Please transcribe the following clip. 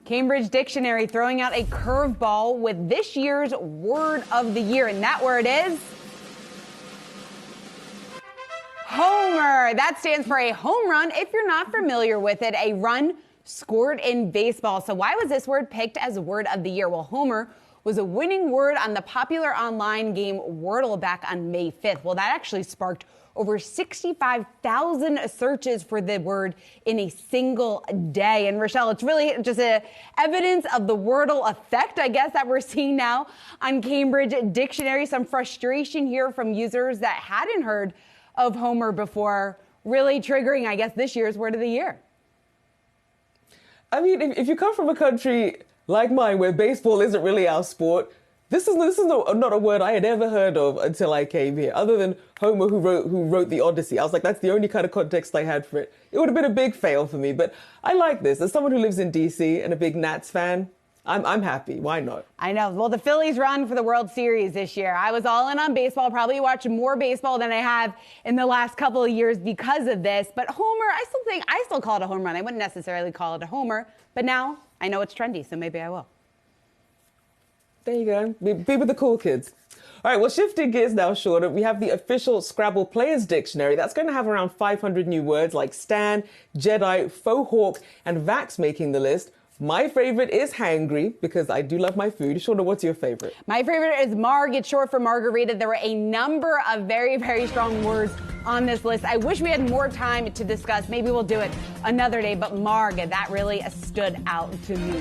Cambridge Dictionary throwing out a curveball with this year's word of the year, and that word is homer. That stands for a home run. If you're not familiar with it, a run scored in baseball. So why was this word picked as word of the year? Well, homer was a winning word on the popular online game Wordle back on May 5th. Well, that actually sparked over 65,000 searches for the word in a single day. And Rochelle, it's really just evidence of the Wordle effect, I guess, that we're seeing now on Cambridge Dictionary. Some frustration here from users that hadn't heard of homer before, really triggering, I guess, this year's word of the year. I mean, if you come from a country like mine where baseball isn't really our sport, this is not a word I had ever heard of until I came here, other than Homer, who wrote the Odyssey. I was like, that's the only kind of context I had for it. It would have been a big fail for me, but I like this. As someone who lives in DC and a big Nats fan, I'm happy. Why not? I know. Well, the Phillies run for the World Series this year. I was all in on baseball, probably watched more baseball than I have in the last couple of years because of this. But homer, I still call it a home run. I wouldn't necessarily call it a homer, but now I know it's trendy, so maybe I will. There you go. Be with the cool kids. All right, well, shifting gears now, Shauna, we have the official Scrabble Players Dictionary. That's going to have around 500 new words like Stan, Jedi, Faux Hawk, and Vax making the list. My favorite is hangry because I do love my food. Shauna, what's your favorite? My favorite is marg. It's short for margarita. There were a number of very, very strong words on this list. I wish we had more time to discuss. Maybe we'll do it another day, but marg, that really stood out to me.